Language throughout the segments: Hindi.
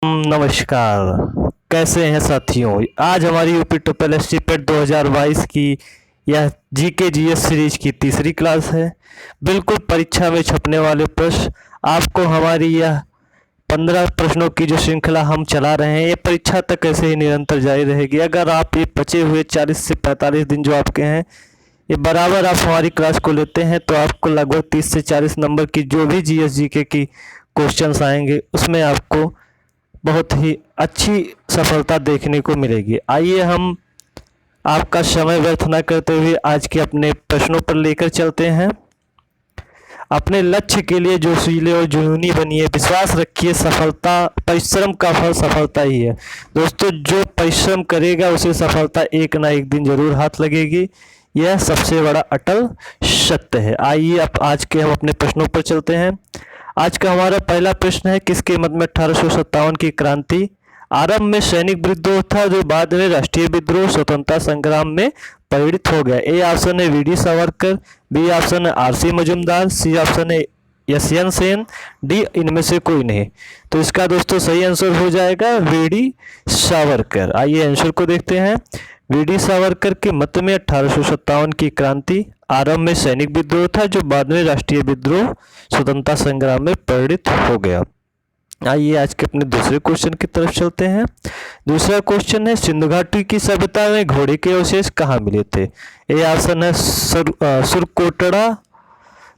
नमस्कार। कैसे हैं साथियों। आज हमारी यूपी ट्रिपल एसटी पेट 2022 की यह जीके जीएस सीरीज की तीसरी क्लास है। बिल्कुल परीक्षा में छपने वाले प्रश्न आपको हमारी यह 15 प्रश्नों की जो श्रृंखला हम चला रहे हैं, ये परीक्षा तक ऐसे ही निरंतर जारी रहेगी। अगर आप ये बचे हुए 40 से 45 दिन जो आपके हैं, ये बराबर आप हमारी क्लास को लेते हैं तो आपको लगभग 30 से 40 नंबर की जो भी जीएस जीके की क्वेश्चंस आएंगे उसमें आपको बहुत ही अच्छी सफलता देखने को मिलेगी। आइए हम आपका समय व्यर्थ न करते हुए आज के अपने प्रश्नों पर लेकर चलते हैं। अपने लक्ष्य के लिए जोशीले और जुनूनी बनिए, विश्वास रखिए, सफलता परिश्रम का फल सफलता ही है। दोस्तों, जो परिश्रम करेगा उसे सफलता एक ना एक दिन जरूर हाथ लगेगी, यह सबसे बड़ा अटल सत्य है। आइए अब आज के हम अपने प्रश्नों पर चलते हैं। आज का हमारा पहला प्रश्न है, किसके मत में 1857 की क्रांति आरंभ में सैनिक विद्रोह था जो बाद में राष्ट्रीय विद्रोह स्वतंत्रता संग्राम में परिणित हो गया। ए ऑप्शन है वीडी सावरकर, बी ऑप्शन है आरसी मजूमदार, सी ऑप्शन है यशवंत सेन, डी इनमें से कोई नहीं। तो इसका दोस्तों सही आंसर हो जाएगा वीडी सावरकर। आइए आंसर को देखते हैं। वीडी सावरकर के मत में 1857 की क्रांति आरंभ में सैनिक विद्रोह था जो बाद में राष्ट्रीय विद्रोह स्वतंत्रता संग्राम में परिणित हो गया। आइए आज के अपने दूसरे क्वेश्चन की तरफ चलते हैं। दूसरा क्वेश्चन है, सिंधु घाटी की सभ्यता में घोड़े के अवशेष कहाँ मिले थे। ए ऑप्शन है सुरकोटड़ा,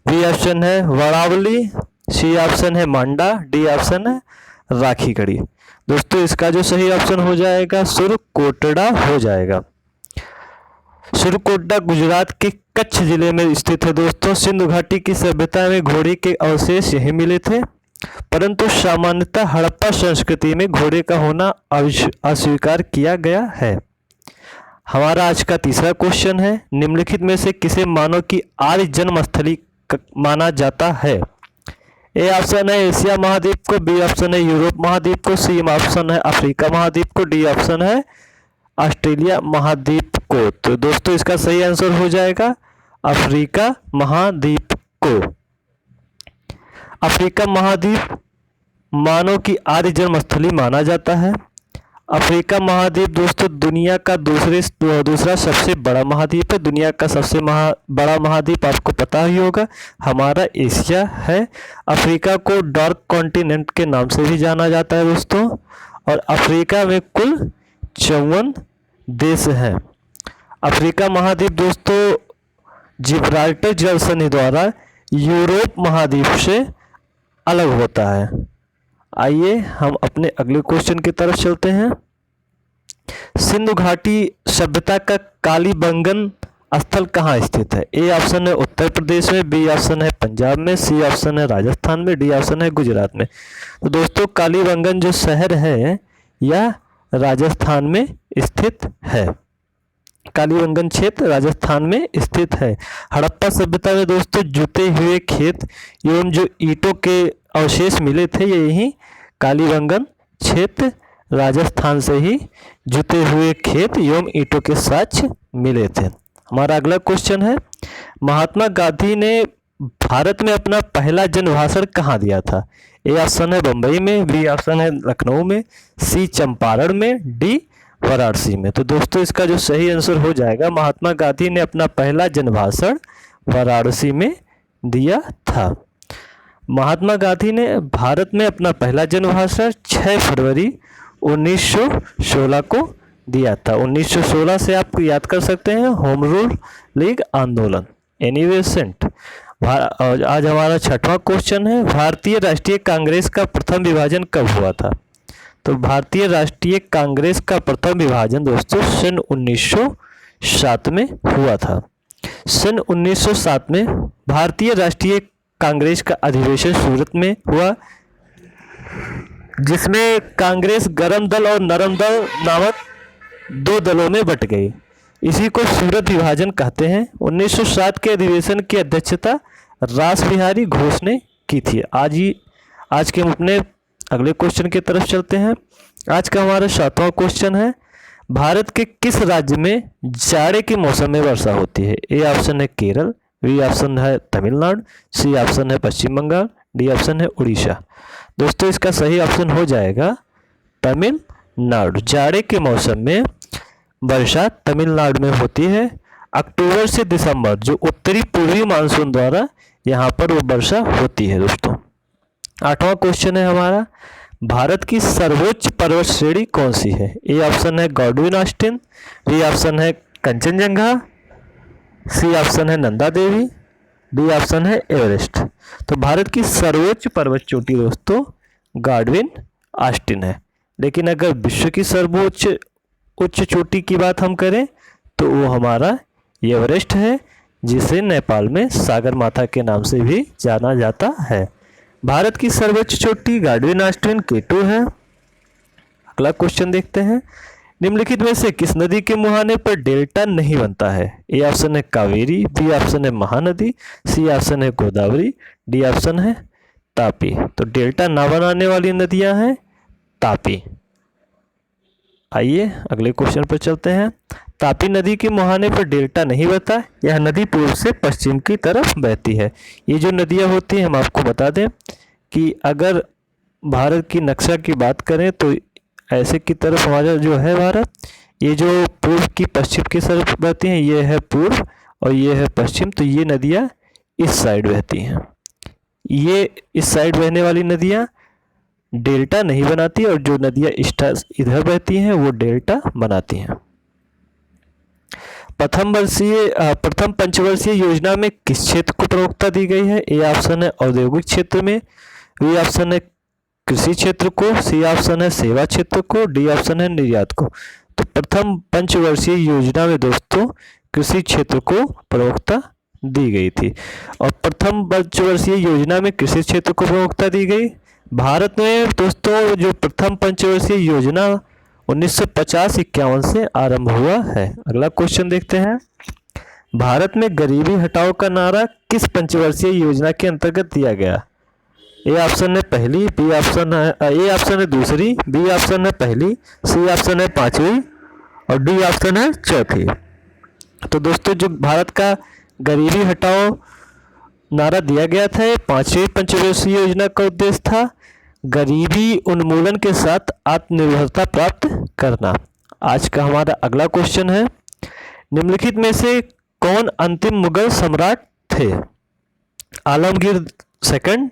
बी ऑप्शन है वड़ावली, सी ऑप्शन है मांडा, डी ऑप्शन है राखीगढ़ी। दोस्तों, इसका जो सही ऑप्शन हो जाएगा सुरकोटड़ा हो जाएगा। सुरकोटड़ा गुजरात के कच्छ जिले में स्थित है। दोस्तों, सिंधु घाटी की सभ्यता में घोड़े के अवशेष यही मिले थे, परंतु सामान्यतः हड़प्पा संस्कृति में घोड़े का होना अस्वीकार किया गया है। हमारा आज का तीसरा क्वेश्चन है, निम्नलिखित में से किसे मानव की आर्य जन्म स्थली माना जाता है। ए ऑप्शन है एशिया महाद्वीप को, बी ऑप्शन है यूरोप महाद्वीप को, सी ऑप्शन है अफ्रीका महाद्वीप को, डी ऑप्शन है ऑस्ट्रेलिया महाद्वीप को। तो दोस्तों, इसका सही आंसर हो जाएगा अफ्रीका महाद्वीप को। अफ्रीका महाद्वीप मानव की आर्य जन्म स्थली माना जाता है। अफ्रीका महाद्वीप दोस्तों दुनिया का दूसरा सबसे बड़ा महाद्वीप है। दुनिया का सबसे बड़ा महाद्वीप आपको पता ही होगा, हमारा एशिया है। अफ्रीका को डार्क कॉन्टिनेंट के नाम से भी जाना जाता है दोस्तों। और अफ्रीका में कुल 54 देश हैं। अफ्रीका महाद्वीप दोस्तों जिब्राल्टर जल संधि द्वारा यूरोप महाद्वीप से अलग होता है। आइए हम अपने अगले क्वेश्चन की तरफ चलते हैं। सिंधु घाटी सभ्यता का कालीबंगन स्थल कहाँ स्थित है। ए ऑप्शन है उत्तर प्रदेश में, बी ऑप्शन है पंजाब में, सी ऑप्शन है राजस्थान में, डी ऑप्शन है गुजरात में। तो दोस्तों, कालीबंगन जो शहर है यह राजस्थान में स्थित है। कालीबंगन क्षेत्र राजस्थान में स्थित है। हड़प्पा सभ्यता में दोस्तों जुते हुए खेत एवं जो ईंटों के अवशेष मिले थे, ये यही कालीबंगन क्षेत्र राजस्थान से ही जुते हुए खेत एवं ईंटों के साक्ष्य मिले थे। हमारा अगला क्वेश्चन है, महात्मा गांधी ने भारत में अपना पहला जन भाषण कहाँ दिया था। ए ऑप्शन है बम्बई में, बी ऑप्शन है लखनऊ में, सी चंपारण में, डी वाराणसी में। तो दोस्तों, इसका जो सही आंसर हो जाएगा महात्मा गांधी ने अपना पहला जन भाषण वाराणसी में दिया था। महात्मा गांधी ने भारत में अपना पहला जन भाषण 6 फरवरी 1916 को दिया था। 1916 से आप याद कर सकते हैं होम रूल लीग आंदोलन एनीवे सेंट। आज हमारा छठवां क्वेश्चन है, भारतीय राष्ट्रीय कांग्रेस का प्रथम विभाजन कब हुआ था। तो भारतीय राष्ट्रीय कांग्रेस का प्रथम विभाजन दोस्तों सन 1907 में हुआ था। सन 1907 में भारतीय राष्ट्रीय कांग्रेस का अधिवेशन सूरत में हुआ, जिसमें कांग्रेस गरम दल और नरम दल नामक 2 दलों में बट गई। इसी को सूरत विभाजन कहते हैं। 1907 के अधिवेशन की अध्यक्षता रास बिहारी घोष ने की थी। आज के हम अपने अगले क्वेश्चन की तरफ चलते हैं। आज का हमारा 7वां क्वेश्चन है, भारत के किस राज्य में जाड़े के मौसम में वर्षा होती है। ए ऑप्शन है केरल, बी ऑप्शन है तमिलनाडु, सी ऑप्शन है पश्चिम बंगाल, डी ऑप्शन है उड़ीसा। दोस्तों, इसका सही ऑप्शन हो जाएगा तमिलनाडु। जाड़े के मौसम में वर्षा तमिलनाडु में होती है। अक्टूबर से दिसंबर जो उत्तरी पूर्वी मानसून द्वारा यहाँ पर वो वर्षा होती है दोस्तों। 8वां क्वेश्चन है हमारा, भारत की सर्वोच्च पर्वत श्रेणी कौन सी है? ए ऑप्शन है गॉडविन ऑस्टिन, बी ऑप्शन है कंचनजंगा, सी ऑप्शन है नंदा देवी, डी ऑप्शन है एवरेस्ट। तो भारत की सर्वोच्च पर्वत चोटी दोस्तों गॉडविन ऑस्टिन है। लेकिन अगर विश्व की सर्वोच्च उच्च चोटी की बात हम करें तो वो हमारा एवरेस्ट है, जिसे नेपाल में सागर माथा के नाम से भी जाना जाता है। भारत की सर्वोच्च चोटी गॉडविन ऑस्टिन K2 है। अगला क्वेश्चन देखते हैं, निम्नलिखित में से किस नदी के मुहाने पर डेल्टा नहीं बनता है? ए ऑप्शन है कावेरी, बी ऑप्शन है महानदी, सी ऑप्शन है गोदावरी, डी ऑप्शन है तापी। तो डेल्टा ना बनाने वाली नदियां हैं तापी। आइए अगले क्वेश्चन पर चलते हैं। तापी नदी के मुहाने पर डेल्टा नहीं बनता। यह नदी पूर्व से पश्चिम की तरफ बहती है। ये जो नदियां होती हैं हम आपको बता दें कि अगर भारत की नक्शा की बात करें तो ऐसे की तरफ हमारा जो है भारत, ये जो पूर्व की पश्चिम की तरफ बहती हैं, ये है पूर्व और ये है पश्चिम। तो ये नदियाँ इस साइड बहती हैं। ये इस साइड बहने वाली नदियाँ डेल्टा नहीं बनाती और जो नदियाँ इधर बहती हैं वो डेल्टा बनाती हैं। प्रथम पंचवर्षीय योजना में किस क्षेत्र को प्रमुखता दी गई है? ए ऑप्शन है औद्योगिक क्षेत्र में, बी ऑप्शन है कृषि क्षेत्र को, सी ऑप्शन है सेवा क्षेत्र को, डी ऑप्शन है निर्यात को। तो प्रथम पंचवर्षीय योजना में दोस्तों कृषि क्षेत्र को प्रमुखता दी गई थी। और प्रथम पंचवर्षीय योजना में कृषि क्षेत्र को प्रमुखता दी गई। भारत में दोस्तों जो प्रथम पंचवर्षीय योजना 1950-51 से आरंभ हुआ है। अगला क्वेश्चन देखते हैं, भारत में गरीबी हटाओ का नारा किस पंचवर्षीय योजना के अंतर्गत दिया गया? ए ऑप्शन है पहली, बी ऑप्शन है ए ऑप्शन है दूसरी, बी ऑप्शन है पहली, सी ऑप्शन है पांचवी और डी ऑप्शन है चौथी। तो दोस्तों जो भारत का गरीबी हटाओ नारा दिया गया था, पांचवी पंचवर्षीय योजना का उद्देश्य था गरीबी उन्मूलन के साथ आत्मनिर्भरता प्राप्त करना। आज का हमारा अगला क्वेश्चन है, निम्नलिखित में से कौन अंतिम मुगल सम्राट थे? Alamgir second,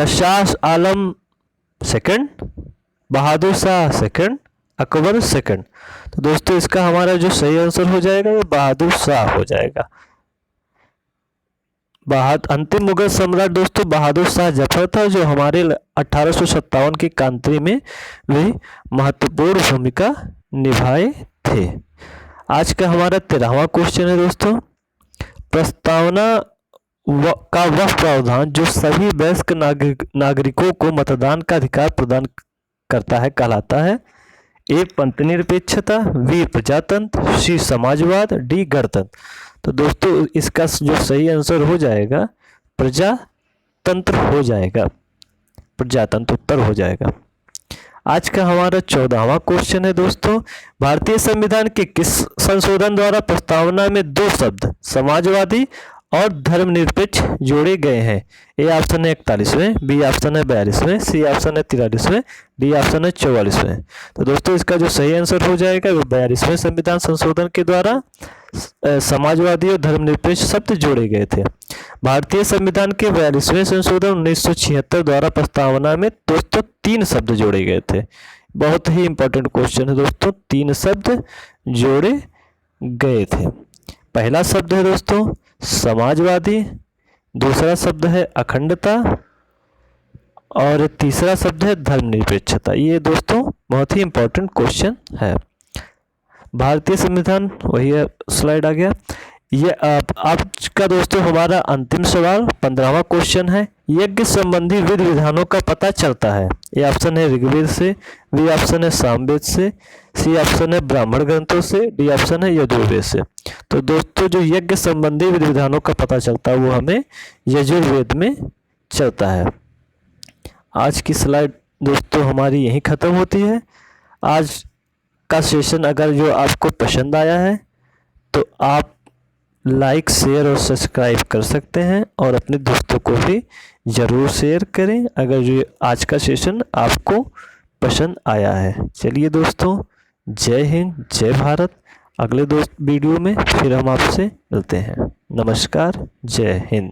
Shah Alam second, Bahadur Shah second, Akbar second. तो दोस्तों इसका हमारा जो सही आंसर हो जाएगा वो बहादुर शाह हो जाएगा। अंतिम मुगल सम्राट दोस्तों बहादुर शाह जफर था, जो हमारे 1857 की क्रांति में भी महत्वपूर्ण भूमिका निभाए थे। आज का हमारा 13वां क्वेश्चन है दोस्तों, प्रस्तावना का वह प्रावधान जो सभी वयस्क नागरिकों को मतदान का अधिकार प्रदान करता है कहलाता है? ए पंथनिरपेक्षता, बी प्रजातंत्र, सी समाजवाद, डी गणतंत्र। तो दोस्तों इसका जो सही आंसर हो जाएगा प्रजातंत्र हो जाएगा, प्रजातंत्र उत्तर हो जाएगा। आज का हमारा 14वां क्वेश्चन है दोस्तों, भारतीय संविधान के किस संशोधन द्वारा प्रस्तावना में दो शब्द समाजवादी और धर्मनिरपेक्ष जोड़े गए हैं? ए ऑप्शन है 41वें, बी ऑप्शन है 42वें, सी ऑप्शन है 43वें, डी ऑप्शन है 44वें। तो दोस्तों इसका जो सही आंसर हो जाएगा वो 42वें संविधान संशोधन के द्वारा समाजवादी और धर्मनिरपेक्ष शब्द जोड़े गए थे। भारतीय संविधान के 42वें संशोधन 1976 द्वारा प्रस्तावना में दोस्तों 3 शब्द जोड़े गए थे। बहुत ही इंपॉर्टेंट क्वेश्चन है दोस्तों, 3 शब्द जोड़े गए थे। पहला शब्द है दोस्तों समाजवादी, दूसरा शब्द है अखंडता और तीसरा शब्द है धर्मनिरपेक्षता। ये दोस्तों बहुत ही इंपॉर्टेंट क्वेश्चन है। भारतीय संविधान वही स्लाइड आ गया। ये आज का दोस्तों हमारा अंतिम सवाल 15वां क्वेश्चन है, यज्ञ संबंधी विधि विधानों का पता चलता है? ए ऑप्शन है ऋग्वेद से, बी ऑप्शन है सामवेद से, सी ऑप्शन है ब्राह्मण ग्रंथों से, डी ऑप्शन है यजुर्वेद से। तो दोस्तों जो यज्ञ संबंधी विधि विधानों का पता चलता है वो हमें यजुर्वेद में चलता है। आज की स्लाइड दोस्तों हमारी यहीं ख़त्म होती है। आज का सेशन अगर जो आपको पसंद आया है तो आप लाइक शेयर और सब्सक्राइब कर सकते हैं और अपने दोस्तों को भी ज़रूर शेयर करें अगर जो आज का सेशन आपको पसंद आया है। चलिए दोस्तों, जय हिंद, जय भारत। अगले दोस्त वीडियो में फिर हम आपसे मिलते हैं। नमस्कार, जय हिंद।